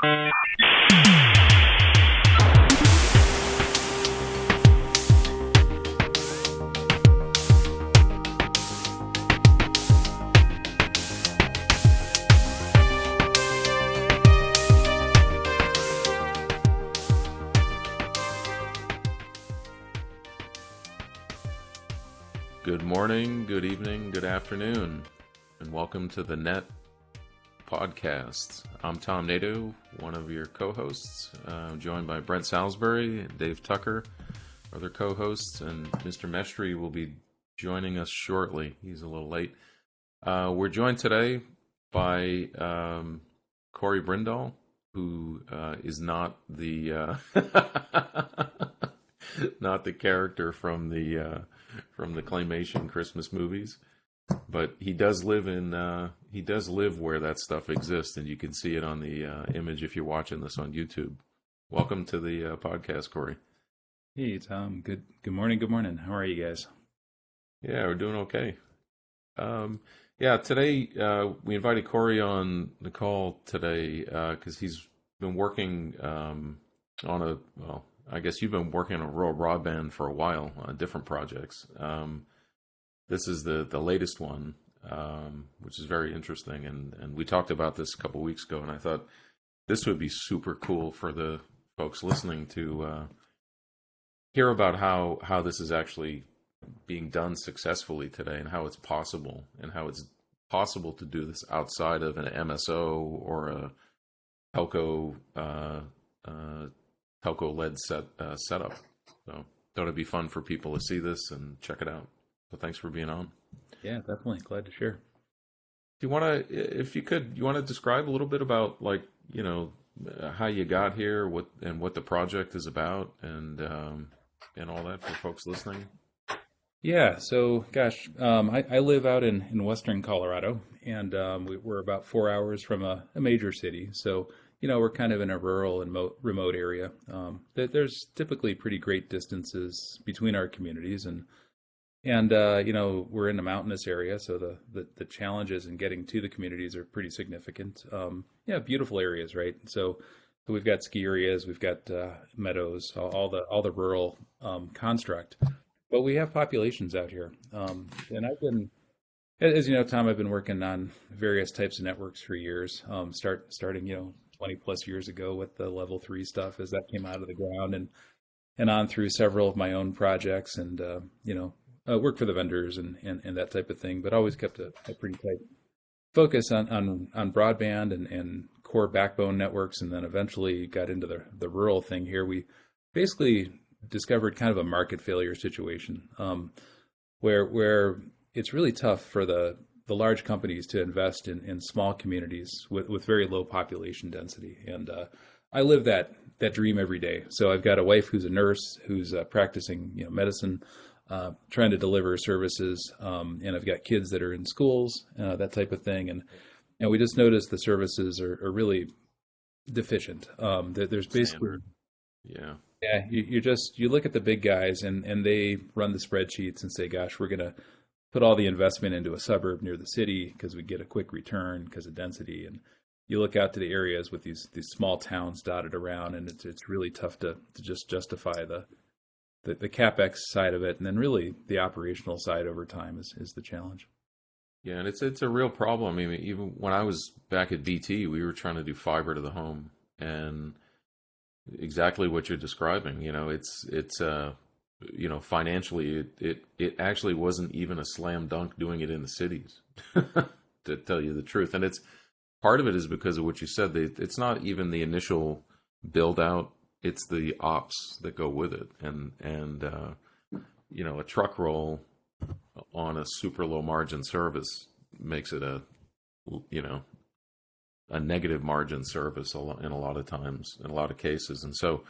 Good morning, good evening, good afternoon, and welcome to the Net Podcast. I'm Tom Nadeau, one of your co-hosts. I'm joined by Brent Salisbury and Dave Tucker, other co-hosts, and Mr. Mestry will be joining us shortly. He's a little late. We're joined today by Corey Bryndal, who is not the not the character from the claymation Christmas movies, but he does live where that stuff exists, and you can see it on the image if you're watching this on YouTube. Welcome to the podcast, Corey. Hey Tom, good morning. How are you guys? Yeah, we're doing okay. Today we invited Corey on the call today because he's been working I guess you've been working on rural broadband for a while on different projects. This is the latest one, which is very interesting. And we talked about this a couple of weeks ago, and I thought this would be super cool for the folks listening to hear about how this is actually being done successfully today, and how it's possible to do this outside of an MSO or a telco-led setup. So thought it'd be fun for people to see this and check it out. So thanks for being on. Yeah, definitely. Glad to share. Do you want to, if you could, you want to describe a little bit about how you got here, what the project is about, and all that for folks listening? Yeah, so gosh, I live out in western Colorado, and we're about 4 hours from a major city. So we're kind of in a rural and remote area. There's typically pretty great distances between our communities, and we're in a mountainous area, so the challenges in getting to the communities are pretty significant. Beautiful areas, right? So we've got ski areas, we've got meadows, all the rural construct, but we have populations out here. And I've been, as you know, Tom, I've been working on various types of networks for years. Starting 20 plus years ago with the level 3 stuff as that came out of the ground, and on through several of my own projects, and work for the vendors and that type of thing, but always kept a pretty tight focus on broadband and core backbone networks, and then eventually got into the rural thing here. We basically discovered kind of a market failure situation, where it's really tough for the large companies to invest in small communities with very low population density. And I live that dream every day. So I've got a wife who's a nurse, who's practicing medicine, trying to deliver services, and I've got kids that are in schools, that type of thing. And we just noticed the services are really deficient. There's basically, yeah. You look at the big guys, and they run the spreadsheets and say, gosh, we're going to put all the investment into a suburb near the city because we get a quick return because of density. And you look out to the areas with these small towns dotted around, and it's really tough to just justify the CapEx side of it. And then really the operational side over time is the challenge. Yeah, and it's a real problem. I mean, even when I was back at BT, we were trying to do fiber to the home, and exactly what you're describing. It's financially, it actually wasn't even a slam dunk doing it in the cities, to tell you the truth. And it's part of it is because of what you said. It's not even the initial build out; it's the ops that go with it. And a truck roll on a super low margin service makes it a negative margin service in a lot of times, in a lot of cases. And so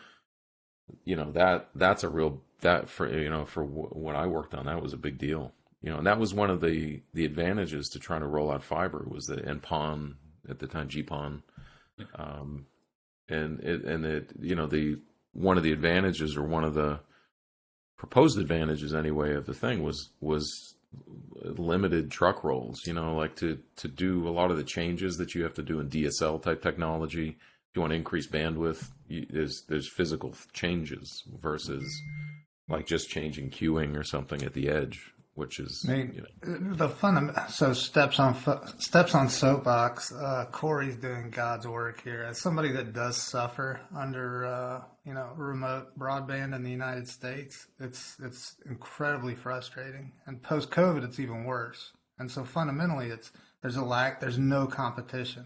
that's a real, that for what I worked on, that was a big deal. And that was one of the advantages to trying to roll out fiber, was that NPON at the time, GPON, one of the advantages, or one of the proposed advantages anyway, of the thing was limited truck rolls. Like to do a lot of the changes that you have to do in DSL type technology you want to increase bandwidth, there's physical changes versus like just changing queuing or something at the edge, which is, I mean, the so steps on soapbox. Corey's doing God's work here. As somebody that does suffer under remote broadband in the United States, it's incredibly frustrating. And post COVID, it's even worse. And so fundamentally, there's a lack. There's no competition.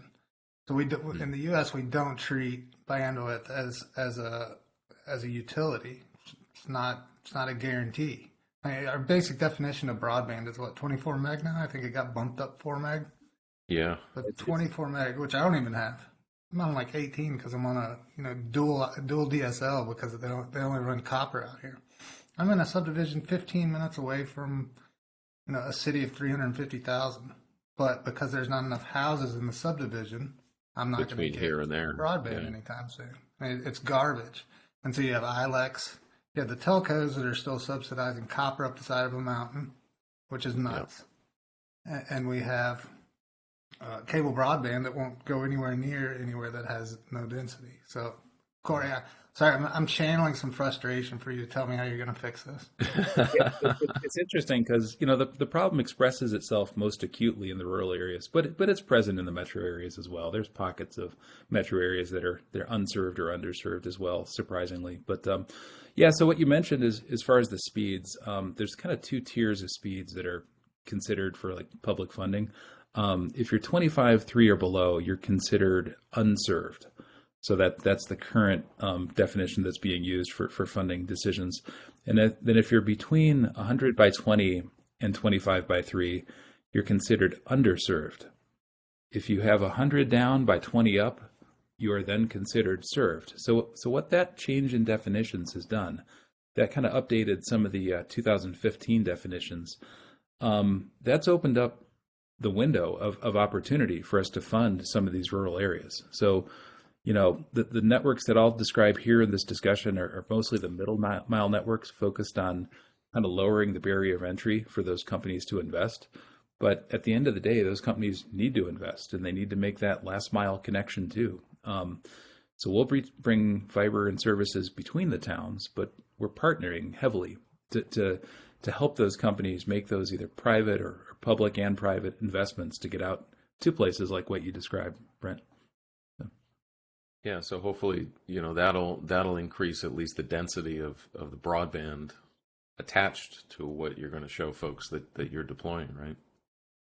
So in the U.S. we don't treat bandwidth as a utility. It's not a guarantee. Our basic definition of broadband is what, 24 meg now? I think it got bumped up 4 meg. yeah. But 24 meg, which I don't even have. I'm on like 18 because I'm on a dual DSL because they only run copper out here. I'm in a subdivision 15 minutes away from a city of 350,000. But because there's not enough houses in the subdivision, I'm not going to Between get here and there. broadband Yeah. anytime soon. I mean, it's garbage. And so you have ILEX, you have the telcos that are still subsidizing copper up the side of a mountain, which is nuts. And we have cable broadband that won't go anywhere near anywhere that has no density. So, Corey, I'm channeling some frustration for you to tell me how you're going to fix this. Yeah, it's interesting because the problem expresses itself most acutely in the rural areas, but it's present in the metro areas as well. There's pockets of metro areas they're unserved or underserved as well, surprisingly. But yeah, so what you mentioned is as far as the speeds, there's kind of two tiers of speeds that are considered for like public funding. If you're 25.3 or below, you're considered unserved. So that's the current definition that's being used for funding decisions. And then if you're between 100 by 20 and 25 by 3, you're considered underserved. If you have 100 down by 20 up, you are then considered served. So what that change in definitions has done, that kind of updated some of the 2015 definitions. That's opened up the window of opportunity for us to fund some of these rural areas. So the networks that I'll describe here in this discussion are mostly the middle mile networks focused on kind of lowering the barrier of entry for those companies to invest. But at the end of the day, those companies need to invest and they need to make that last mile connection too. So we'll bring fiber and services between the towns, but we're partnering heavily to help those companies make those either private or public and private investments to get out to places like what you described, Brent. Yeah, so hopefully, that'll increase at least the density of the broadband attached to what you're going to show folks that you're deploying, right?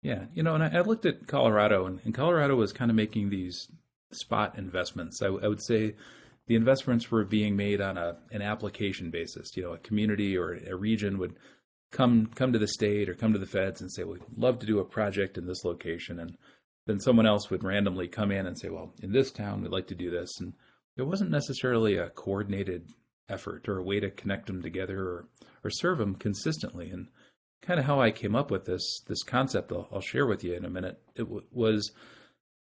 Yeah, and I looked at Colorado, and Colorado was kind of making these spot investments. I would say the investments were being made on an application basis. A community or a region would come to the state or come to the feds and say, we'd love to do a project in this location. And then someone else would randomly come in and say, well, in this town, we'd like to do this. And there wasn't necessarily a coordinated effort or a way to connect them together or serve them consistently. And kind of how I came up with this concept I'll share with you in a minute. It was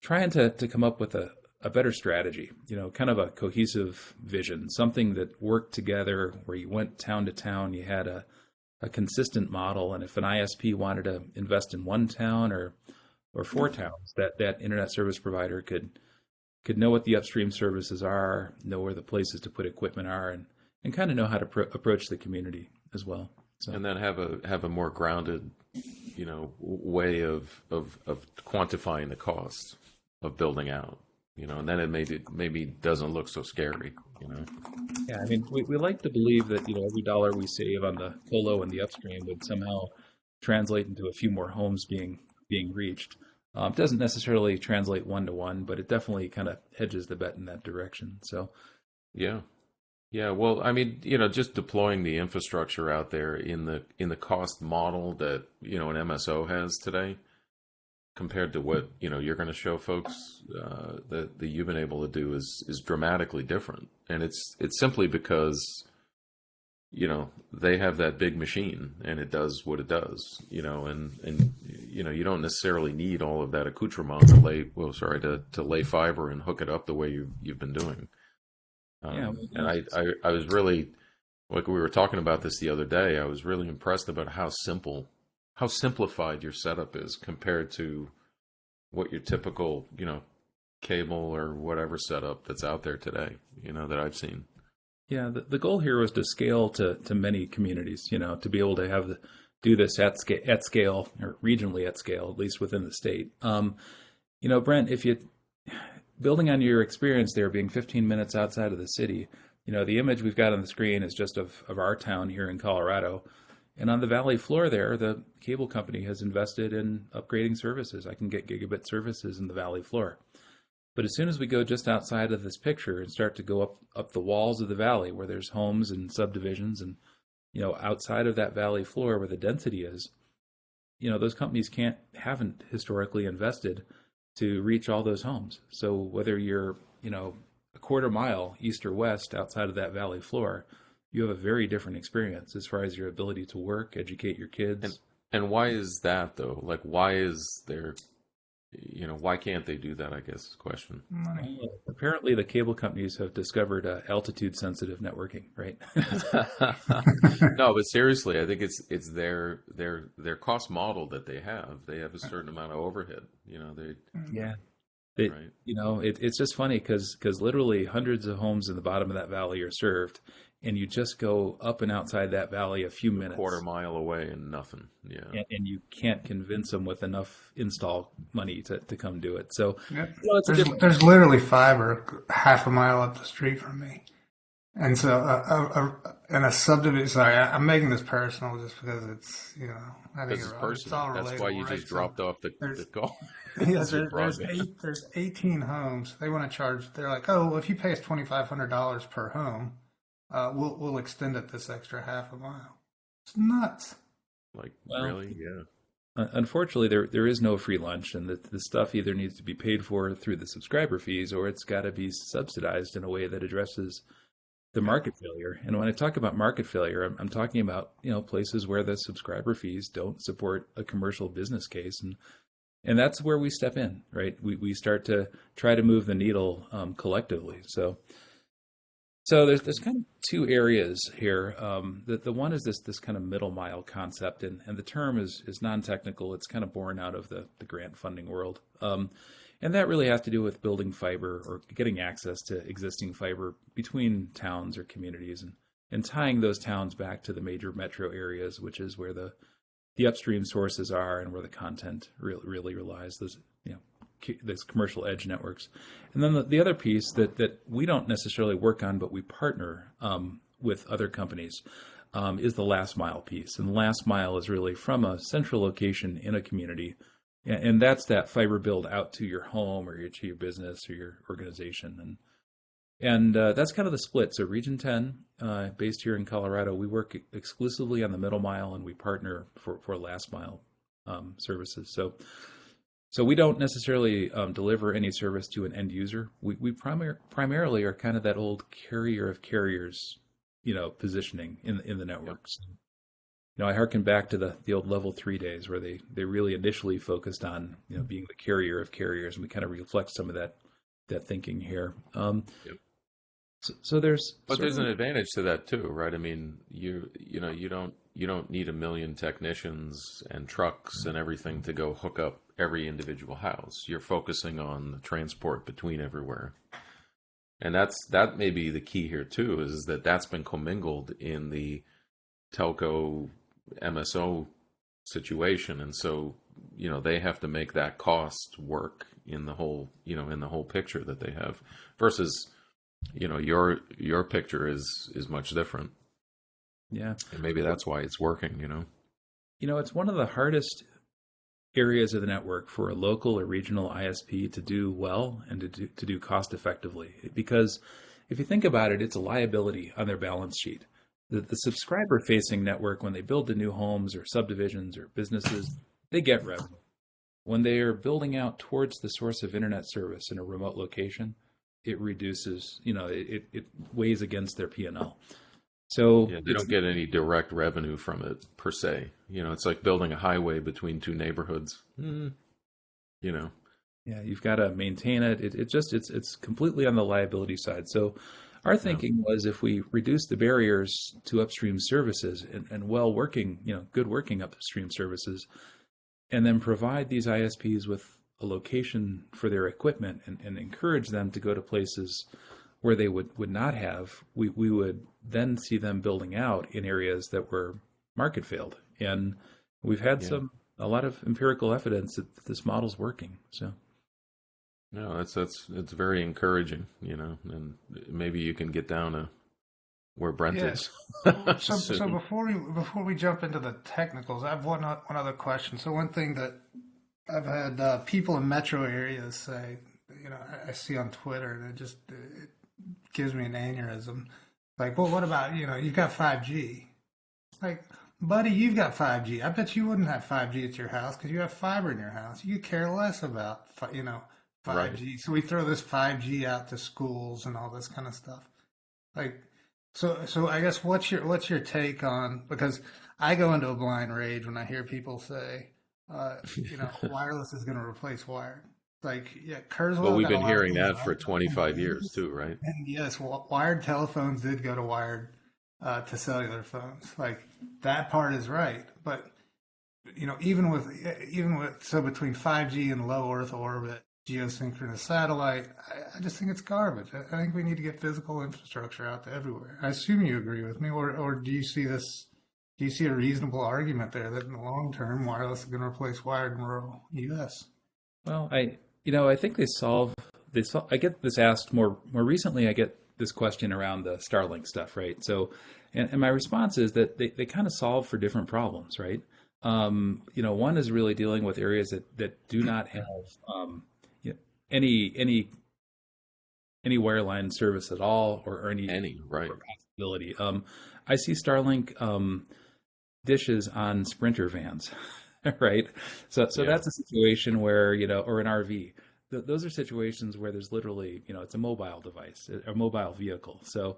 trying to come up with a better strategy, kind of a cohesive vision, something that worked together where you went town to town, you had a consistent model. And if an ISP wanted to invest in one town or 4 towns, that internet service provider could know what the upstream services are, know where the places to put equipment are, and kind of know how to approach the community as well. So. And then have a more grounded, way of quantifying the cost of building out, and then it maybe doesn't look so scary, Yeah, I mean, we like to believe that every dollar we save on the colo and the upstream would somehow translate into a few more homes being reached. It doesn't necessarily translate 1-to-1, but it definitely kind of hedges the bet in that direction. So, yeah. Well, I mean, just deploying the infrastructure out there in the cost model that an MSO has today, compared to what you're going to show folks that you've been able to do is dramatically different, and it's simply because they have that big machine and it does what it does, and you don't necessarily need all of that accoutrement to lay fiber and hook it up the way you've been doing. And I was really, like we were talking about this the other day, I was really impressed about how simplified your setup is compared to what your typical cable or whatever setup that's out there today, that I've seen. Yeah, the goal here was to scale to many communities, to be able to do this at scale or regionally at scale, at least within the state. Brent, if you building on your experience there, being 15 minutes outside of the city, the image we've got on the screen is just of our town here in Colorado. And on the valley floor there, the cable company has invested in upgrading services. I can get gigabit services in the valley floor. But as soon as we go just outside of this picture and start to go up the walls of the valley where there's homes and subdivisions and, outside of that valley floor where the density is, those companies haven't historically invested to reach all those homes. So whether you're, a quarter mile east or west outside of that valley floor, you have a very different experience as far as your ability to work, educate your kids. And why is that though? Like, why is there, why can't they do that? I guess is the question. Apparently, the cable companies have discovered altitude-sensitive networking, right? No, but seriously, I think it's their cost model that they have. They have a certain amount of overhead. Yeah. Right. It's just funny because literally hundreds of homes in the bottom of that valley are served, and you just go up and outside that valley a few minutes, quarter mile away, and nothing. Yeah, and you can't convince them with enough install money to come do it. So, yeah. There's literally fiber half a mile up the street from me, and so in a subdivision. Sorry, I'm making this personal just because it's I think it's all relatable. That's why you just dropped off the call. Yes, there's 18 homes. They want to charge. They're like, oh, well, if you pay us $2,500 per home, we'll extend it this extra half a mile. It's nuts. Really? Yeah. Unfortunately, there is no free lunch, and the stuff either needs to be paid for through the subscriber fees, or it's got to be subsidized in a way that addresses the market failure. And when I talk about market failure, I'm talking about places where the subscriber fees don't support a commercial business case, and that's where we step in, right? We start to try to move the needle collectively. So there's kind of two areas here. The one is this kind of middle mile concept, and the term is non-technical. It's kind of born out of the grant funding world. And that really has to do with building fiber or getting access to existing fiber between towns or communities and tying those towns back to the major metro areas, which is where the upstream sources are and where the content really relies, those commercial edge networks. And then the other piece that we don't necessarily work on, but we partner with other companies, is the last mile piece. And the last mile is really from a central location in a community. And that's that fiber build out to your home or to your business or your organization. And that's kind of the split. So Region 10, based here in Colorado, we work exclusively on the middle mile, and we partner for last mile services. So we don't necessarily deliver any service to an end user. We primarily are kind of that old carrier of carriers, positioning in the networks. I harken back to the old level 3 days where they really initially focused on being the carrier of carriers, and we kind of reflect some of that thinking here. Yep. So there's an advantage to that too, right? I mean, you don't need a million technicians and trucks and everything to go hook up every individual house. You're focusing on the transport between everywhere, and that may be the key here too. Is that's been commingled in the telco MSO situation, and so they have to make that cost work in the whole picture that they have versus your picture is much different. Yeah, and maybe that's why it's working. It's one of the hardest areas of the network for a local or regional ISP to do well and to do cost effectively, because if you think about it, it's a liability on their balance sheet. The subscriber facing network, when they build the new homes or subdivisions or businesses, they get revenue. When they are building out towards the source of internet service in a remote location, it reduces, it weighs against their P&L. So yeah, they don't get any direct revenue from it per se. It's like building a highway between two neighborhoods. Yeah, you've got to maintain it. It's completely on the liability side. So our thinking was, if we reduce the barriers to upstream services and good working upstream services, and then provide these ISPs with a location for their equipment and encourage them to go to places where they would not have, we would then see them building out in areas that were market failed. And we've had Yeah. a lot of empirical evidence that this model's working. So No, that's it's very encouraging, and maybe you can get down to where Brent Yeah. is So soon. before we jump into the technicals, I have one other question. So one thing that I've had people in metro areas say, I see on Twitter, and it gives me an aneurysm. Like, well, what about, you've got 5G. Like, buddy, you've got 5G. I bet you wouldn't have 5G at your house because you have fiber in your house. You care less about, Right. 5G. So we throw this 5G out to schools and all this kind of stuff. Like, so I guess what's your take on, because I go into a blind rage when I hear people say, wireless is going to replace wired. Like, yeah, Well, Kurzweil we've got a been lot of hearing things that for right, and 25 years yes, too, right? and yes, wired telephones did go to wired to cellular phones. Like that part is right, but even with so between 5G and low Earth orbit geosynchronous satellite, I just think it's garbage. I think we need to get physical infrastructure out to everywhere. I assume you agree with me, or do you see this? Do you see a reasonable argument there that in the long term, wireless is going to replace wired in rural U.S.? well, I think they solve. I get this asked more recently. I get this question around the Starlink stuff, right? So, and my response is that they kind of solve for different problems, right? One is really dealing with areas that do not have you know, any wireline service at all, or any Any, right? possibility. I see Starlink dishes on Sprinter vans, right? So Yeah. that's a situation where, or an RV. Those are situations where there's literally, it's a mobile device, a mobile vehicle. So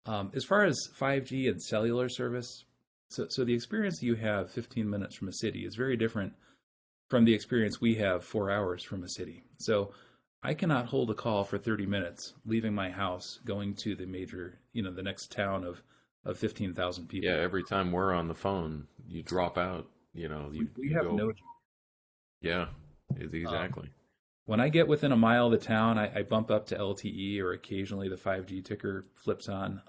as far as 5G and cellular service, so the experience you have 15 minutes from a city is very different from the experience we have 4 hours from a city. So I cannot hold a call for 30 minutes, leaving my house, going to the major, the next town of 15,000 Yeah, people. every time we're on the phone, you drop out, We you have go, no. yeah, Um, exactly. when I get within a mile of the town, I bump up to LTE, or occasionally the 5G ticker flips on.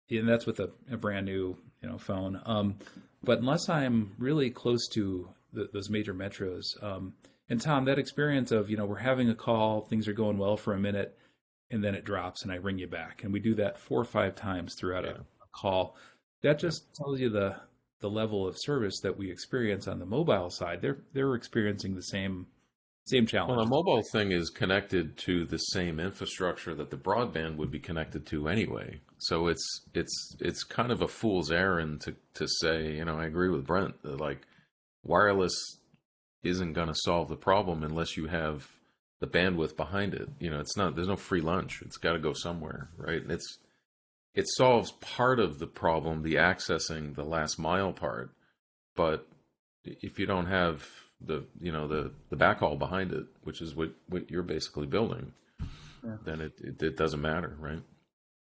And that's with a brand new, phone. But unless I'm really close to those major metros, and Tom, that experience of, we're having a call, things are going well for a minute, and then it drops, and I ring you back, and we do that 4 or 5 times throughout Yeah. a call. That Yep. just tells you the level of service that we experience on the mobile side. They're experiencing the same Well, the challenges. mobile thing is connected to the same infrastructure that the broadband would be connected to anyway. So it's kind of a fool's errand to say, I agree with Brent, that like wireless isn't going to solve the problem unless you have the bandwidth behind it. It's not, there's no free lunch. It's got to go somewhere, right? And it solves part of the problem, the accessing the last mile part, but if you don't have the backhaul behind it, which is what you're basically building, Yeah. then it doesn't matter, right?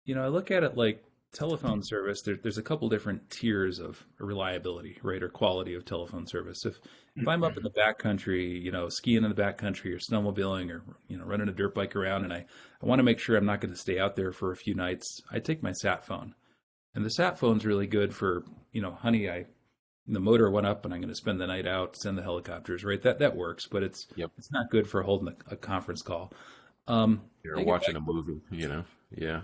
I look at it like telephone service. There's a couple different tiers of reliability, right, or quality of telephone service. If I'm up in the backcountry, skiing in the backcountry, or snowmobiling, or running a dirt bike around, and I want to make sure I'm not going to stay out there for a few nights, I take my sat phone, and the sat phone's really good for, honey, the motor went up and I'm going to spend the night out, send the helicopters, right? That works, but it's Yep. it's not good for holding a conference call. Um, You're I get watching a movie. Yeah.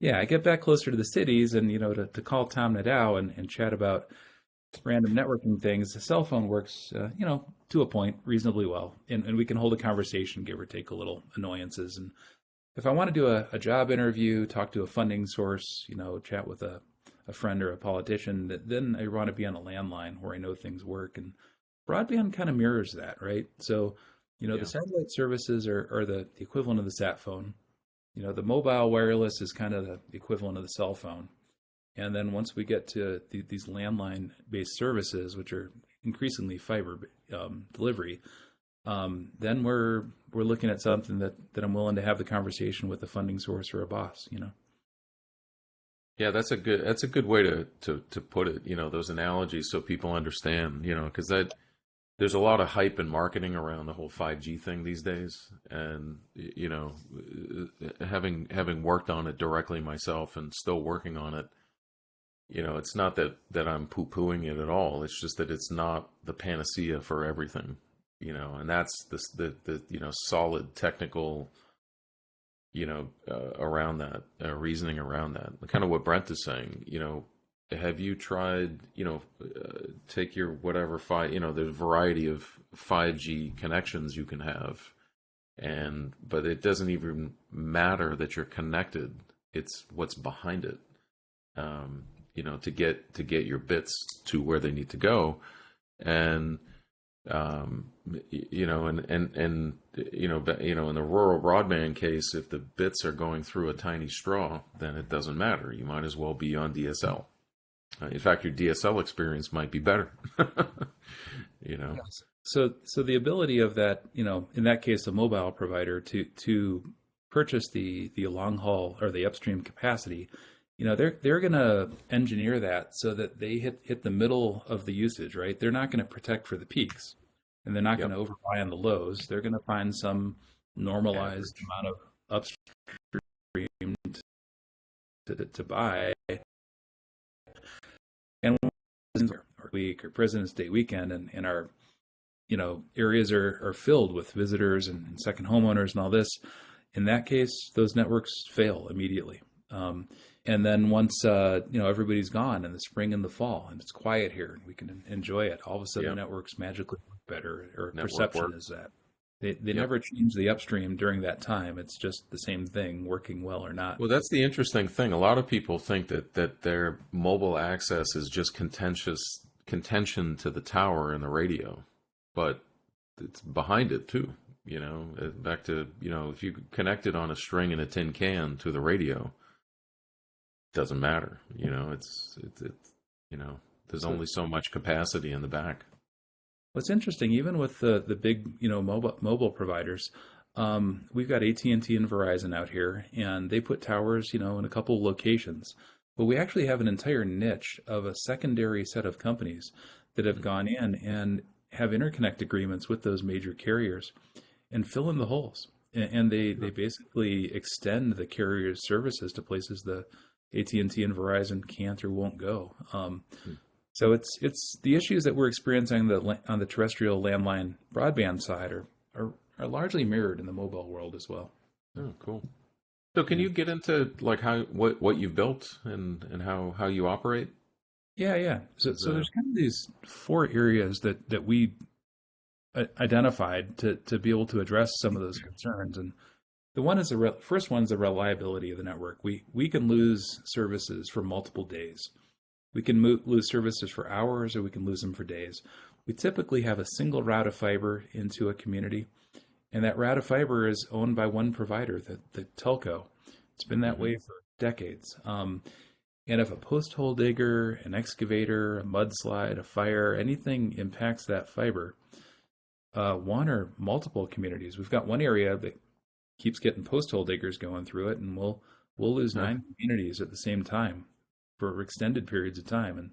Yeah, I get back closer to the cities, and to call Tom Nadeau and chat about random networking things. The cell phone works, to a point reasonably well, and we can hold a conversation, give or take a little annoyances. And if I want to do a job interview, talk to a funding source, chat with a friend or a politician, then I want to be on a landline where I know things work. And broadband kind of mirrors that, right? So, the Yeah. satellite services are the equivalent of the sat phone. The mobile wireless is kind of the equivalent of the cell phone. And then once we get to these landline-based services, which are increasingly fiber delivery, then we're looking at something that I'm willing to have the conversation with a funding source or a boss. Yeah, that's a good way to put it, those analogies so people understand, because there's a lot of hype and marketing around the whole 5G thing these days, and having worked on it directly myself and still working on it, it's not that I'm poo-pooing it at all. It's just that it's not the panacea for everything, and that's the solid technical, around that, reasoning around that. Kind of what Brent is saying, have you tried, take your whatever there's a variety of 5G connections you can have, but it doesn't even matter that you're connected. It's what's behind it, to get your bits to where they need to go. And, in the rural broadband case, if the bits are going through a tiny straw, then it doesn't matter. You might as well be on DSL. In fact, your DSL experience might be better. Yes. So the ability of that, in that case, a mobile provider to purchase the long haul or the upstream capacity, they're going to engineer that so that they hit the middle of the usage, right? They're not going to protect for the peaks, and they're not going to overbuy on the lows. They're going to find some normalized amount of upstream to buy. And our week or President's Day weekend, and our areas are filled with visitors and second homeowners and all this. In that case, those networks fail immediately. And then once everybody's gone in the spring and the fall, and it's quiet here, and we can enjoy it, all of a sudden the networks magically work better, or perception is that they never change the upstream during that time. It's just the same thing working well or not. Well, that's the interesting thing. A lot of people think that their mobile access is just contention to the tower and the radio, but it's behind it too. Back to, if you connect it on a string in a tin can to the radio, it doesn't matter. There's only so much capacity in the back. What's interesting, even with the big, mobile providers, we've got AT&T and Verizon out here, and they put towers, in a couple of locations. But we actually have an entire niche of a secondary set of companies that have gone in and have interconnect agreements with those major carriers and fill in the holes. And they basically extend the carrier's services to places the AT&T and Verizon can't or won't go. So it's the issues that we're experiencing on the terrestrial landline broadband side are largely mirrored in the mobile world as well. Oh, cool. So can you get into like what you've built and how you operate? Yeah. So there's kind of these 4 areas that we identified to be able to address some of those concerns. And the one is first one's the reliability of the network. We can lose services for multiple days. We can lose services for hours, or we can lose them for days. We typically have a single route of fiber into a community, and that route of fiber is owned by one provider, the telco. It's been that way for decades. And if a post hole digger, an excavator, a mudslide, a fire, anything impacts that fiber, one or multiple communities. We've got one area that keeps getting post hole diggers going through it, and we'll lose 9 communities at the same time for extended periods of time.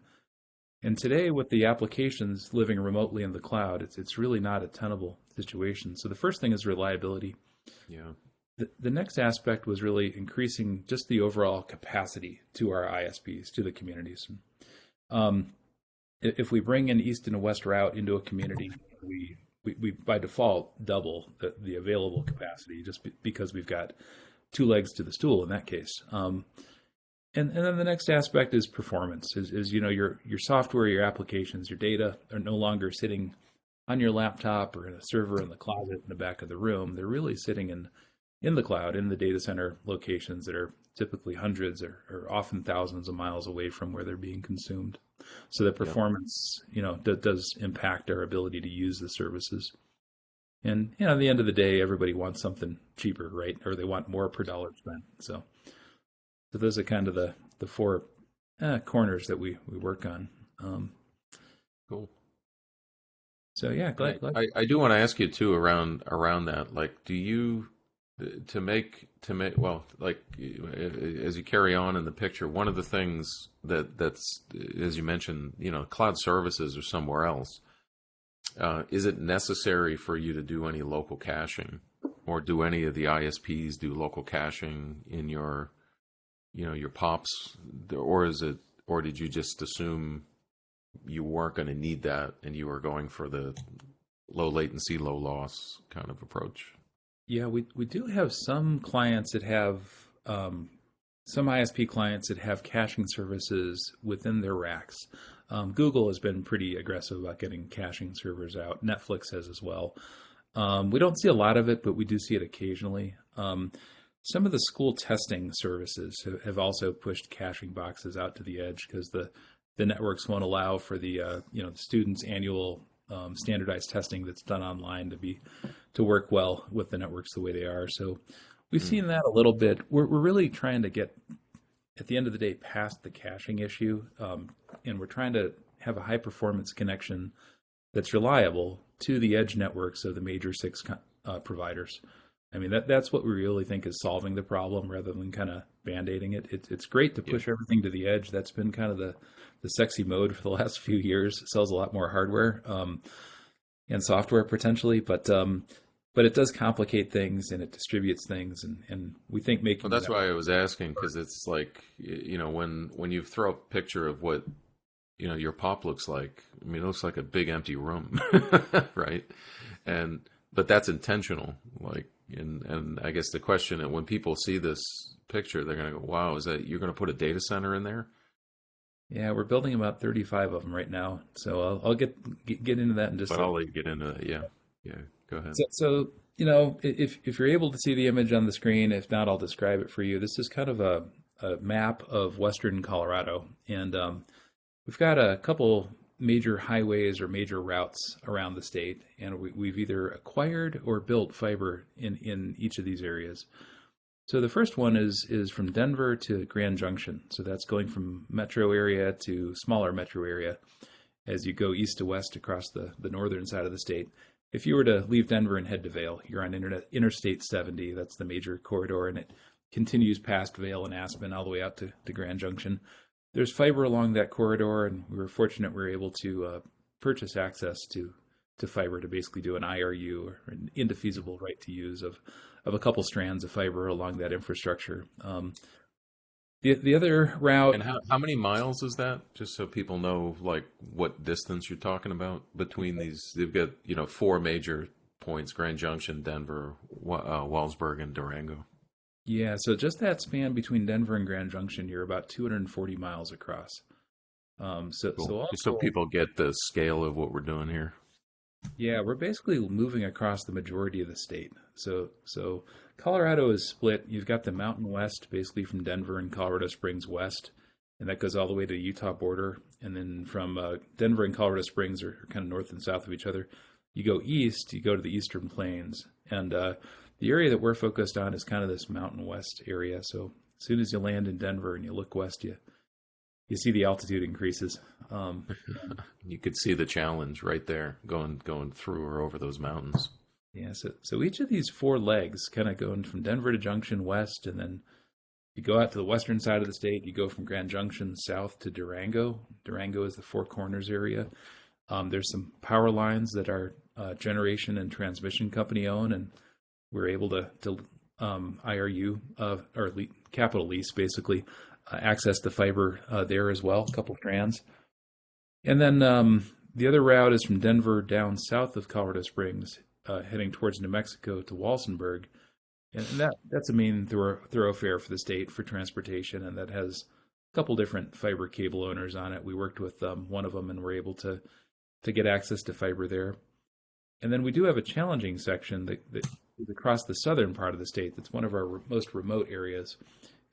And today, with the applications living remotely in the cloud, it's really not a tenable situation. So the first thing is reliability. Yeah. The next aspect was really increasing just the overall capacity to our ISPs, to the communities. If we bring an east and a west route into a community, we by default double the available capacity, just because we've got 2 legs to the stool in that case. And then the next aspect is performance. Is your software, your applications, your data are no longer sitting on your laptop or in a server in the closet in the back of the room. They're really sitting in the cloud, in the data center locations that are typically hundreds or often thousands of miles away from where they're being consumed. So the performance, does impact our ability to use the services. And at the end of the day, everybody wants something cheaper, right? Or they want more per dollar spent. So those are kind of the 4 corners that we work on. Cool. So yeah, glad. I do want to ask you too around that. Like, do you to make well, like as you carry on in the picture, one of the things that's, as you mentioned, cloud services are somewhere else. Is it necessary for you to do any local caching, or do any of the ISPs do local caching in your, your POPs, or is it, or did you just assume you weren't going to need that and you were going for the low latency, low loss kind of approach? Yeah, we do have some clients that have some ISP clients that have caching services within their racks. Google has been pretty aggressive about getting caching servers out. Netflix has as well. We don't see a lot of it, but we do see it occasionally. Some of the school testing services have also pushed caching boxes out to the edge because the networks won't allow for the the students' annual standardized testing that's done online to work well with the networks the way they are. So we've seen that a little bit. We're really trying to get, at the end of the day, past the caching issue, and we're trying to have a high performance connection that's reliable to the edge networks of the major six providers. I mean, that's what we really think is solving the problem rather than kind of band-aiding it. It's great to push everything to the edge. That's been kind of the sexy mode for the last few years. It sells a lot more hardware and software potentially, but it does complicate things and it distributes things, and we think making. Well, that's why I was asking, because it's like, when you throw a picture of what your POP looks like, I mean, it looks like a big empty room, right? But that's intentional, like. And I guess the question, and when people see this picture, they're going to go, "Wow, is that you're going to put a data center in there?" Yeah, we're building about 35 of them right now. So I'll get into that in just. But I'll let you get into that. Yeah, go ahead. So if you're able to see the image on the screen, if not, I'll describe it for you. This is kind of a map of western Colorado, and we've got a couple major highways or major routes around the state, and we've either acquired or built fiber in each of these areas. So the first one is from Denver to Grand Junction. So that's going from metro area to smaller metro area as you go east to west across the northern side of the state. If you were to leave Denver and head to Vail, you're on Interstate 70. That's the major corridor, and it continues past Vail and Aspen all the way out to Grand Junction. There's fiber along that corridor, and we were fortunate we were able to purchase access to fiber to basically do an IRU, or an indefeasible right to use of a couple strands of fiber along that infrastructure. The other route. And how many miles is that? Just so people know, like, what distance you're talking about between these. They've got 4 major points: Grand Junction, Denver, Wellsburg, and Durango. Yeah, so just that span between Denver and Grand Junction, you're about 240 miles across. Cool. So also, Just so people get the scale of what we're doing here. Yeah, we're basically moving across the majority of the state. So Colorado is split. You've got the Mountain West, basically from Denver and Colorado Springs west, and that goes all the way to the Utah border. And then from Denver and Colorado Springs are kind of north and south of each other. You go east, you go to the Eastern Plains, and the area that we're focused on is kind of this Mountain West area. So as soon as you land in Denver and you look west, you see the altitude increases. You could see the challenge right there, going through or over those mountains. Yeah, so each of these 4 legs, kind of going from Denver to Junction west, and then you go out to the western side of the state. You go from Grand Junction south to Durango. Durango is the Four Corners area. There's some power lines that our generation and transmission company own, and we're able to IRU or capital lease, basically, access the fiber there as well, a couple strands. And then the other route is from Denver down south of Colorado Springs, heading towards New Mexico to Walsenburg. And that's a main thoroughfare for the state for transportation, and that has a couple different fiber cable owners on it. We worked with one of them, and were able to get access to fiber there. And then we do have a challenging section that is across the southern part of the state. That's one of our most remote areas.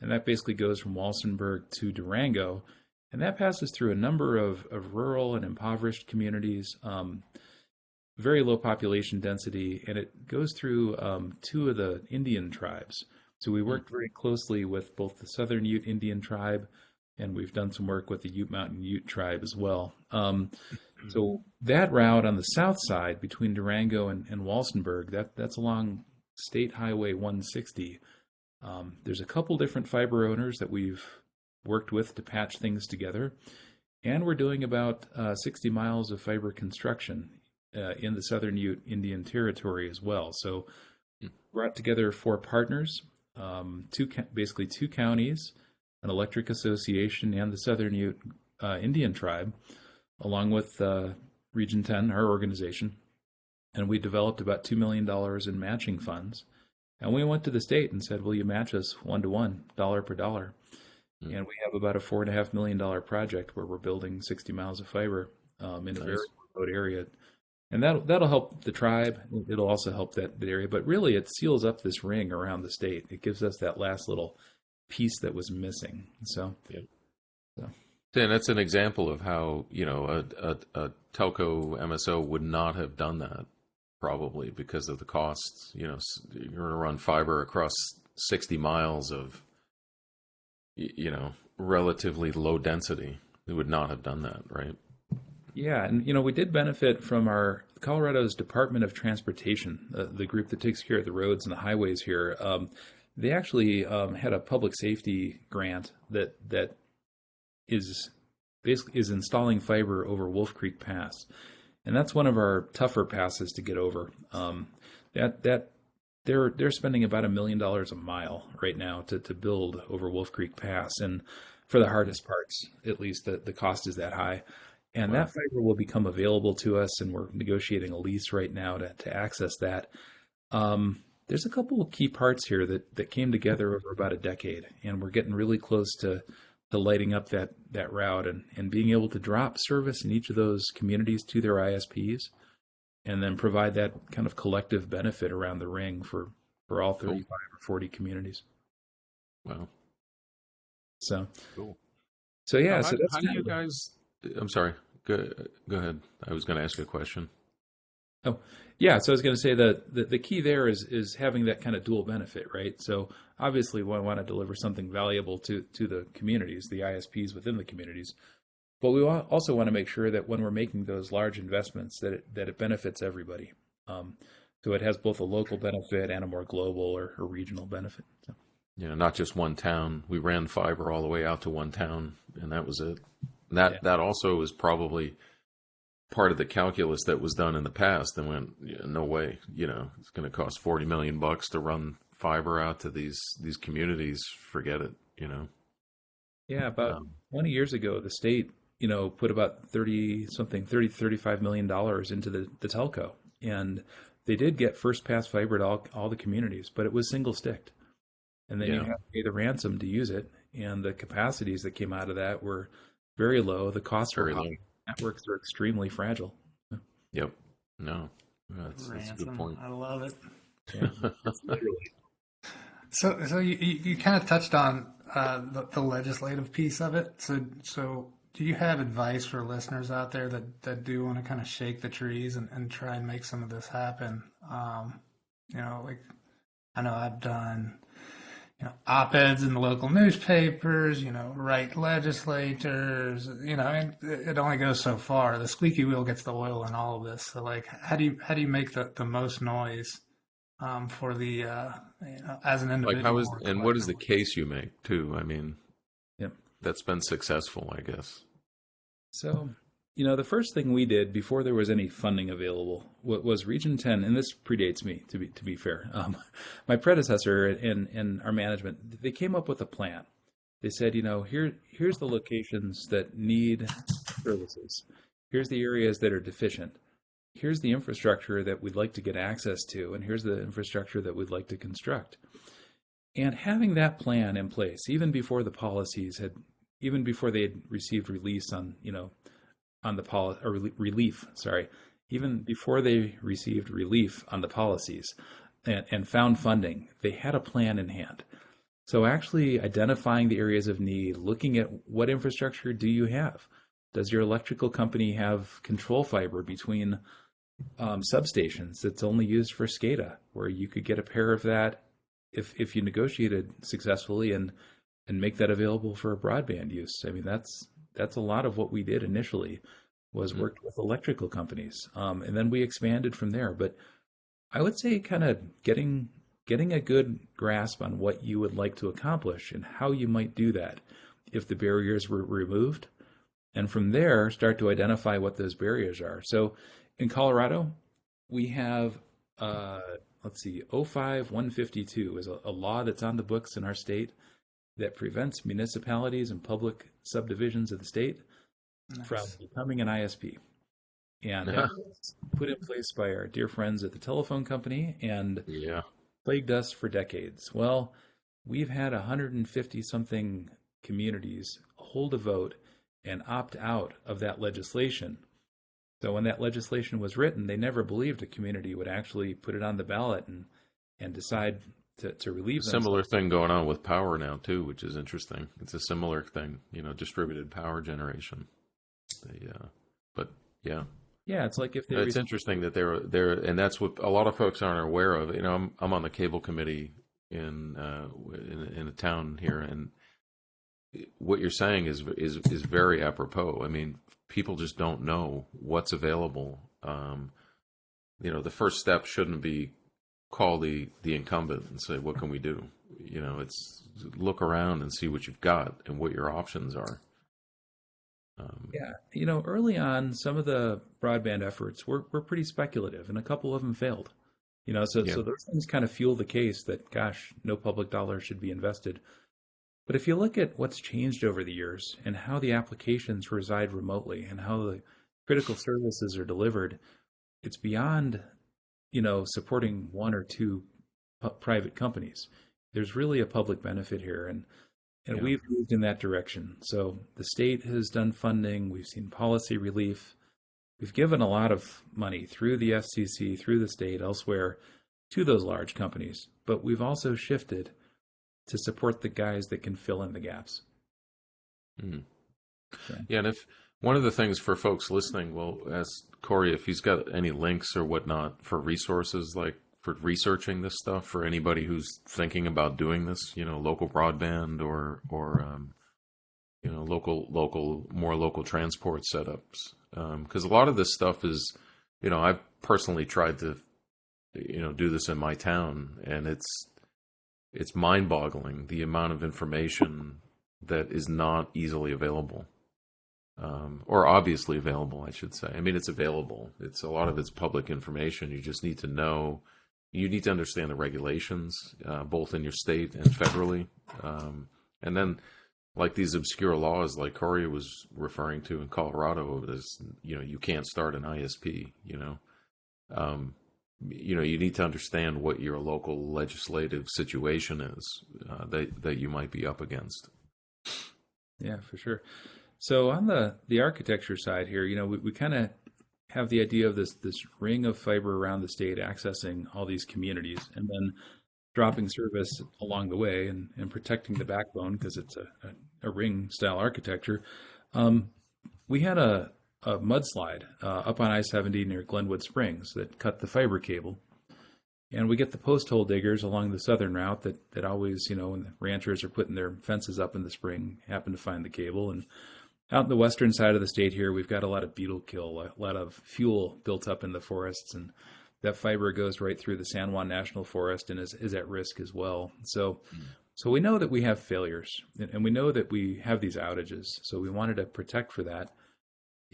And that basically goes from Walsenburg to Durango. And that passes through a number of rural and impoverished communities, very low population density, and it goes through 2 of the Indian tribes. So we worked very closely with both the Southern Ute Indian tribe, and we've done some work with the Ute Mountain Ute tribe as well. So that route on the south side between Durango and Walsenburg, that's along State Highway 160. There's a couple different fiber owners that we've worked with to patch things together, and we're doing about 60 miles of fiber construction in the Southern Ute Indian Territory as well. So brought together 4 partners, basically 2 counties, an electric association, and the Southern Ute Indian tribe, along with Region 10, our organization. And we developed about $2 million in matching funds. And we went to the state and said, will you match us 1-to-1, dollar per dollar? And we have about a $4.5 million project where we're building 60 miles of fiber in a very remote area. And that'll help the tribe. It'll also help that area. But really, it seals up this ring around the state. It gives us that last little piece that was missing. So, And that's an example of how, a telco MSO would not have done that, probably because of the costs. You're going to run fiber across 60 miles of, relatively low density. They would not have done that, right? Yeah, and we did benefit from our Colorado's Department of Transportation, the group that takes care of the roads and the highways here. They actually had a public safety grant that is installing fiber over Wolf Creek Pass, and that's one of our tougher passes to get over. They're spending about $1 million a mile right now to build over Wolf Creek Pass, and for the hardest parts, at least, the cost is that high. And that fiber will become available to us, and we're negotiating a lease right now to access that. There's a couple of key parts here that came together over about a decade, and we're getting really close to lighting up that route and being able to drop service in each of those communities to their ISPs, and then provide that kind of collective benefit around the ring for all 35 or 40 communities. Wow. So, cool. So yeah. How, so that's how do you guys? I'm sorry. Go ahead. I was going to ask you a question. Oh, yeah. So I was going to say that the key there is having that kind of dual benefit, right? So obviously we want to deliver something valuable to the communities, the ISPs within the communities, but we also want to make sure that when we're making those large investments that it benefits everybody. So it has both a local benefit and a more global or regional benefit. So. Not just one town. We ran fiber all the way out to one town, and that was it. That also is probably part of the calculus that was done in the past and went, no way, it's going to cost $40 million to run fiber out to these communities. Forget it, Yeah, about 20 years ago, the state, put about $35 million into the telco, and they did get first pass fiber to all the communities, but it was single sticked. And then you have to pay the ransom to use it, and the capacities that came out of that were very low. The costs were high. Networks are extremely fragile. Yep. No, that's a good point. I love it. Yeah. So you kind of touched on the legislative piece of it. So do you have advice for listeners out there that do want to kind of shake the trees and try and make some of this happen? Like I know I've done op-eds in the local newspapers, write legislators, and it only goes so far. The squeaky wheel gets the oil in all of this. So like, how do you make the most noise for the as an individual? Like what is the case you make too? I mean, yep. That's been successful, I guess. So, the first thing we did before there was any funding available was Region 10, and this predates me, to be fair. My predecessor and our management, they came up with a plan. They said, here's the locations that need services. Here's the areas that are deficient. Here's the infrastructure that we'd like to get access to, and here's the infrastructure that we'd like to construct. And having that plan in place, even before they had received release on, on the policy, or relief, sorry, even before they received relief on the policies and found funding, they had a plan in hand. So actually identifying the areas of need, looking at what infrastructure do you have? Does your electrical company have control fiber between substations that's only used for SCADA, where you could get a pair of that if you negotiated successfully and make that available for a broadband use? I mean, that's a lot of what we did initially was worked with electrical companies. And then we expanded from there. But I would say kind of getting a good grasp on what you would like to accomplish and how you might do that if the barriers were removed. And from there, start to identify what those barriers are. So in Colorado, we have, let's see, O5 152 is a law that's on the books in our state that prevents municipalities and public subdivisions of the state from Nice. becoming an ISP. And that was put in place by our dear friends at the telephone company and Yeah. plagued us for decades. Well, we've had 150 something communities hold a vote and opt out of that legislation. So when that legislation was written, they never believed a community would actually put it on the ballot and decide to relieve Similar themselves. thing going on with power now too, which is interesting. It's a similar thing, distributed power generation. But yeah, Yeah, it's like if they it's interesting that they're, and that's what a lot of folks aren't aware of. I'm on the cable committee in a town here, and what you're saying is very apropos. I mean, people just don't know what's available. The first step shouldn't be call the incumbent and say, what can we do? It's look around and see what you've got and what your options are. Yeah, early on, some of the broadband efforts were pretty speculative, and a couple of them failed. Yeah. So those things kind of fuel the case that, gosh, no public dollar should be invested. But if you look at what's changed over the years and how the applications reside remotely and how the critical services are delivered, it's beyond, supporting one or two private companies. There's really a public benefit here, and Yeah. we've moved in that direction. So the state has done funding. We've seen policy relief. We've given a lot of money through the FCC, through the state, elsewhere to those large companies. But we've also shifted to support the guys that can fill in the gaps. Mhm. So, Yeah, and if one of the things for folks listening, we'll ask Corey if he's got any links or whatnot for resources, like for researching this stuff for anybody who's thinking about doing this, local broadband or more local transport setups. Because a lot of this stuff is, I've personally tried to, do this in my town, and it's mind-boggling the amount of information that is not easily available. Or obviously available, I should say. I mean, it's available. It's a lot of it's public information. You just need to know. You need to understand the regulations, both in your state and federally, and then like these obscure laws, like Corey was referring to in Colorado, this you can't start an ISP. You need to understand what your local legislative situation is that you might be up against. yeah, for sure. So on the architecture side here, we kind of have the idea of this ring of fiber around the state accessing all these communities and then dropping service along the way and protecting the backbone because it's a ring style architecture. We had a mudslide up on I-70 near Glenwood Springs that cut the fiber cable. And we get the post hole diggers along the southern route that always, when the ranchers are putting their fences up in the spring, happen to find the cable. And out in the western side of the state here, we've got a lot of beetle kill, a lot of fuel built up in the forests, and that fiber goes right through the San Juan National Forest and is at risk as well. So we know that we have failures, and we know that we have these outages. So we wanted to protect for that.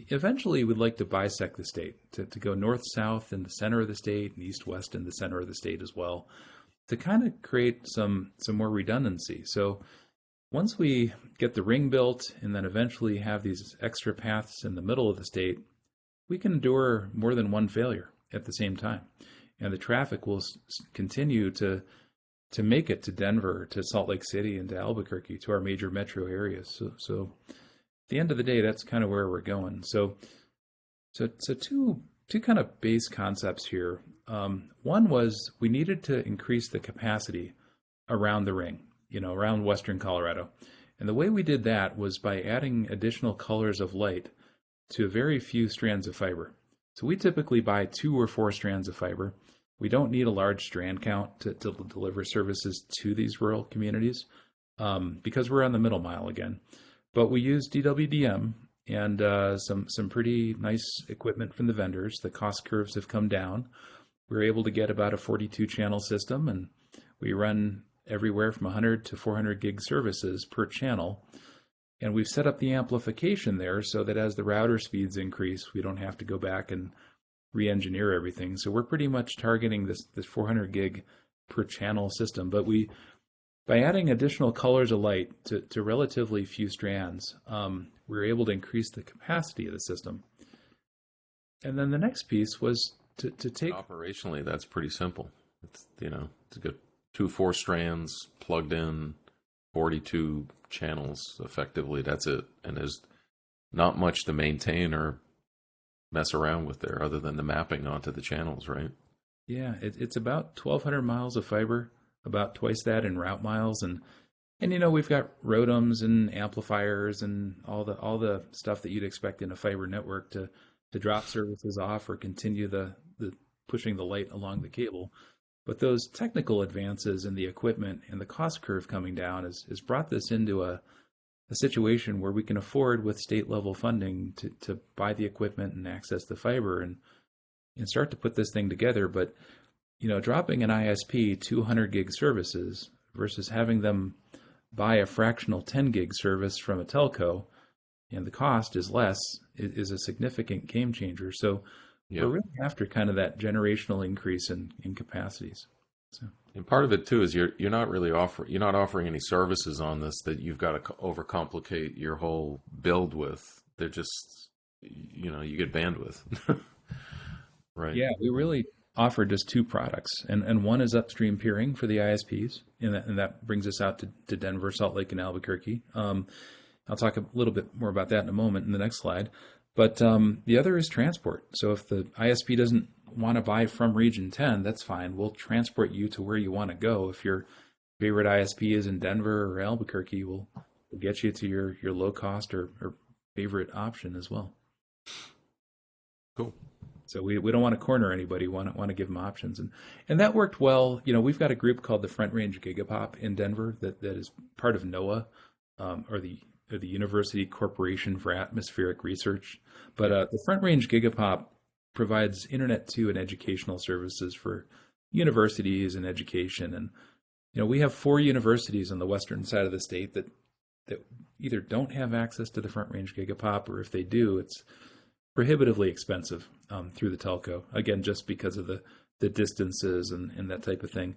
Eventually, we'd like to bisect the state, to go north-south in the center of the state and east-west in the center of the state as well, to kind of create some more redundancy. So once we get the ring built and then eventually have these extra paths in the middle of the state, we can endure more than one failure at the same time. And the traffic will continue to make it to Denver, to Salt Lake City, and to Albuquerque, to our major metro areas. So at the end of the day, that's kind of where we're going. So two kind of base concepts here. One was we needed to increase the capacity around the ring, around western Colorado. And the way we did that was by adding additional colors of light to very few strands of fiber. So we typically buy 2 or 4 strands of fiber. We don't need a large strand count to deliver services to these rural communities because we're on the middle mile again. But we use DWDM and some pretty nice equipment from the vendors. The cost curves have come down. We're able to get about a 42 channel system, and we run everywhere from 100 to 400 gig services per channel. And we've set up the amplification there so that as the router speeds increase, we don't have to go back and re-engineer everything. So we're pretty much targeting this 400 gig per channel system. But by adding additional colors of light to relatively few strands, we were able to increase the capacity of the system. And then the next piece was to take. Operationally, that's pretty simple. It's, it's got 4 strands plugged in, 42 channels effectively. That's it. And there's not much to maintain or mess around with there other than the mapping onto the channels, right? Yeah, it's about 1,200 miles of fiber, about twice that in route miles, and we've got ROADMs and amplifiers and all the stuff that you'd expect in a fiber network to drop services off or continue the pushing the light along the cable. But those technical advances in the equipment and the cost curve coming down has brought this into a situation where we can afford, with state level funding, to buy the equipment and access the fiber and start to put this thing together. But dropping an ISP 200 gig services versus having them buy a fractional 10 gig service from a telco, and the cost is less, is a significant game changer. So we're really after kind of that generational increase in capacities. So. And part of it too is you're not offering any services on this that you've got to overcomplicate your whole build with. They're just, you get bandwidth. Right. Yeah, we really offer just 2 products, and one is upstream peering for the ISPs, and that brings us out to Denver, Salt Lake, and Albuquerque. I'll talk a little bit more about that in a moment in the next slide. But the other is transport. So if the ISP doesn't want to buy from Region 10, that's fine. We'll transport you to where you want to go. If your favorite ISP is in Denver or Albuquerque, we'll get you to your low cost or favorite option as well. Cool. So we don't want to corner anybody. We want to give them options, and that worked well. We've got a group called the Front Range Gigapop in Denver that is part of NOAA, or the University Corporation for Atmospheric Research. But the Front Range Gigapop provides Internet 2 and educational services for universities and education. And we have 4 universities on the western side of the state that either don't have access to the Front Range Gigapop, or if they do, it's prohibitively expensive through the telco, again, just because of the distances and that type of thing.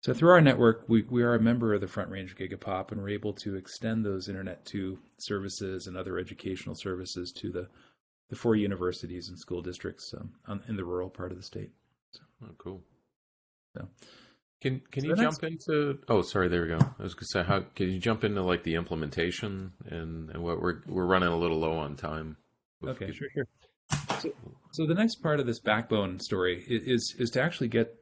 So through our network, we are a member of the Front Range Gigapop, and we're able to extend those Internet 2 services and other educational services to the 4 universities and school districts in the rural part of the state. So, oh, cool. So, can you jump into? Oh, sorry. There we go. I was going to say, how can you jump into like the implementation and what we're running a little low on time. Okay, sure. So the next part of this backbone story is to actually get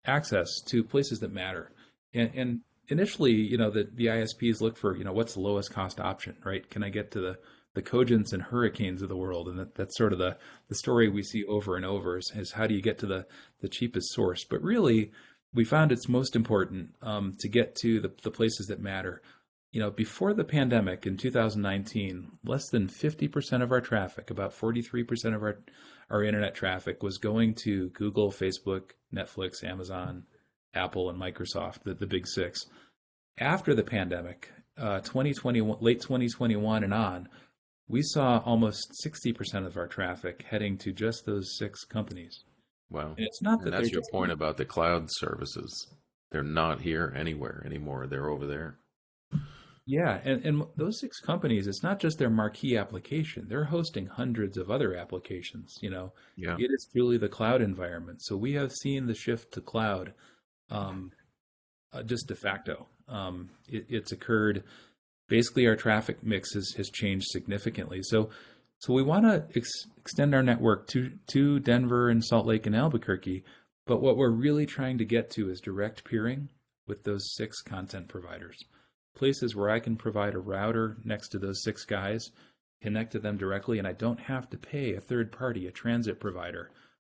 access to places that matter. And initially, the ISPs look for, what's the lowest cost option, right? Can I get to the Cogents and Hurricanes of the world? And that's sort of the story we see over and over is how do you get to the cheapest source? But really, we found it's most important to get to the places that matter. Before the pandemic in 2019, less than 50% of our traffic, about 43% of our internet traffic, was going to Google, Facebook, Netflix, Amazon, Apple, and Microsoft, the big 6. After the pandemic, 2021, late 2021 and on, we saw almost 60% of our traffic heading to just those 6 companies. Wow. And it's not that that's your just point about the cloud services. They're not here anywhere anymore. They're over there. Yeah, and those 6 companies, it's not just their marquee application. They're hosting hundreds of other applications, Yeah. It is truly the cloud environment. So we have seen the shift to cloud just de facto. It's occurred. Basically, our traffic mix has changed significantly. So we want to extend our network to Denver and Salt Lake and Albuquerque. But what we're really trying to get to is direct peering with those 6 content providers. Places where I can provide a router next to those 6 guys, connect to them directly, and I don't have to pay a third party, a transit provider,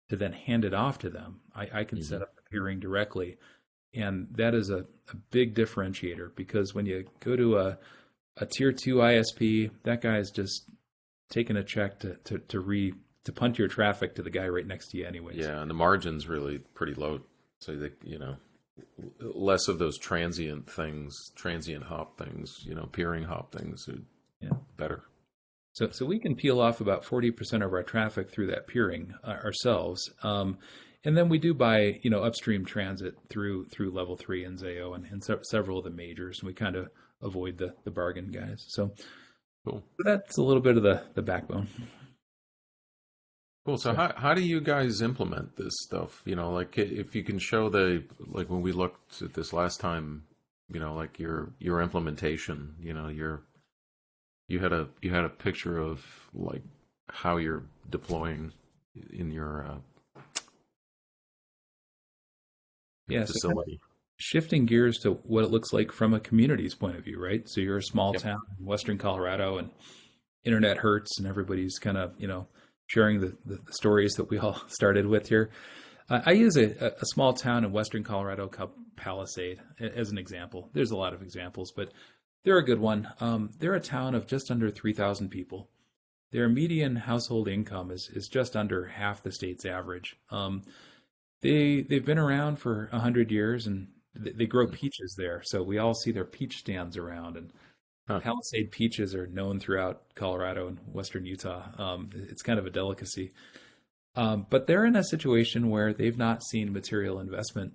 to then hand it off to them. I can set up the peering directly. And that is a big differentiator, because when you go to a tier 2 ISP, that guy's just taking a check to punt your traffic to the guy right next to you anyways. Yeah, and the margin's really pretty low. So that, less of those transient hop things, peering hop things, better. So we can peel off about 40% of our traffic through that peering ourselves. And then we do buy, upstream transit through Level 3 and Zayo and several of the majors, and we kind of avoid the bargain guys. So Cool. that's a little bit of the backbone. Cool. So how do you guys implement this stuff? Like if you can show like when we looked at this last time, like your implementation, you had a picture of like how you're deploying in your Yeah, so kind of facility. shifting gears to what it looks like from a community's point of view, right? So you're a small town in Western Colorado, and internet hurts, and everybody's kind of, sharing the stories that we all started with here. I use a small town in Western Colorado called Palisade as an example. There's a lot of examples, but they're a good one. They're a town of just under 3,000 people. Their median household income is just under half the state's average. They've been around for 100 years, and they grow peaches there. So we all see their peach stands around, and Huh. Palisade peaches are known throughout Colorado and western Utah. It's kind of a delicacy. But they're in a situation where they've not seen material investment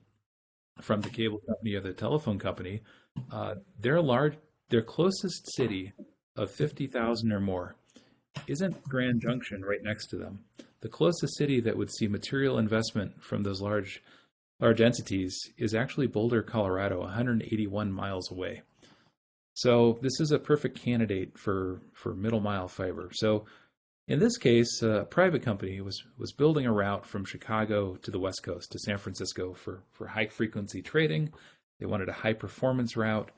from the cable company or the telephone company. Their closest city of 50,000 or more isn't Grand Junction right next to them. The closest city that would see material investment from those large entities is actually Boulder, Colorado, 181 miles away. So this is a perfect candidate for middle mile fiber. So in this case, a private company was building a route from Chicago to the West Coast to San Francisco for high frequency trading. They wanted a high performance route,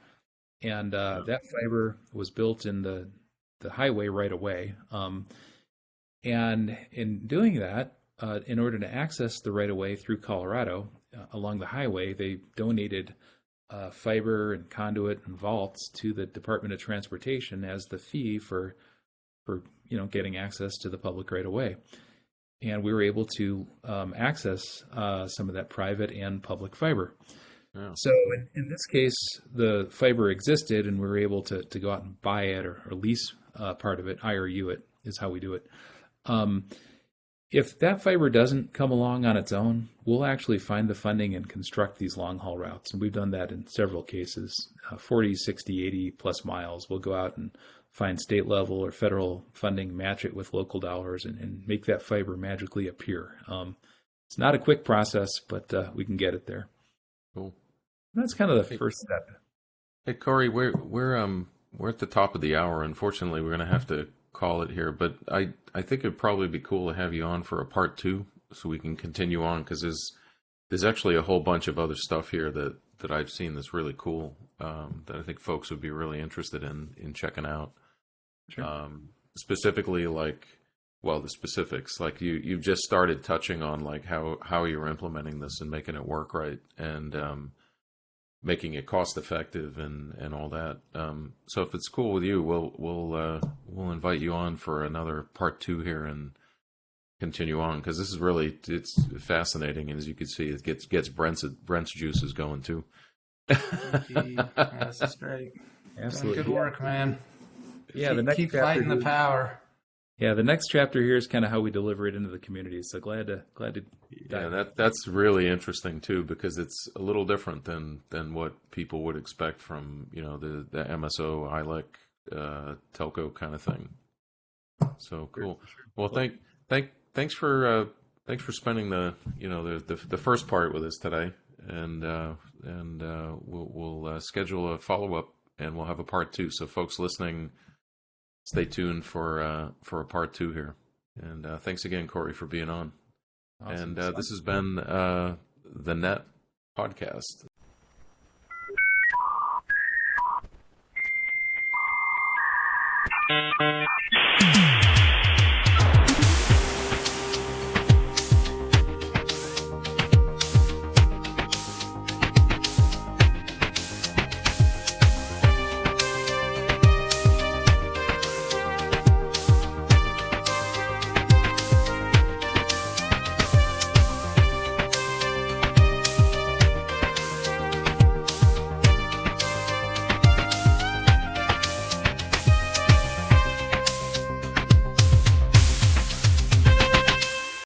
and that fiber was built in the highway right away. And in doing that, in order to access the right of way through Colorado along the highway, they donated fiber and conduit and vaults to the Department of Transportation as the fee for getting access to the public right of way. And we were able to access some of that private and public fiber. Yeah. So in this case, the fiber existed, and we were able to go out and buy it or lease part of it. IRU it is how we do it. If that fiber doesn't come along on its own, we'll actually find the funding and construct these long haul routes. And we've done that in several cases, 40, 60, 80 plus miles. We'll go out and find state level or federal funding, match it with local dollars, and make that fiber magically appear. It's not a quick process, but we can get it there. Cool. And that's kind of the first step. Hey Corey, we're at the top of the hour. Unfortunately, we're going to have to call it here, but I think it'd probably be cool to have you on for a part 2 so we can continue on, because there's actually a whole bunch of other stuff here that I've seen that's really cool, that I think folks would be really interested in checking out. Sure. Specifically, like, well, the specifics, like you've just started touching on like how you're implementing this and making it work right, and making it cost effective and all that. So if it's cool with you, we'll invite you on for another part 2 here and continue on, because this is really, it's fascinating, and as you can see, it gets Brent's juices going too. This is great. Absolutely. Doing good work, man. Yeah, the next keep chapter fighting the power. Yeah, the next chapter here is kind of how we deliver it into the community. So glad to Yeah, that's really interesting too, because it's a little different than what people would expect from the MSO ILEC telco kind of thing. So cool. Well, thanks for spending the first part with us today, and we'll schedule a follow up, and we'll have a part 2. So folks listening, stay tuned for a part 2 here. And thanks again, Corey, for being on. Awesome. And this has been the Net Podcast.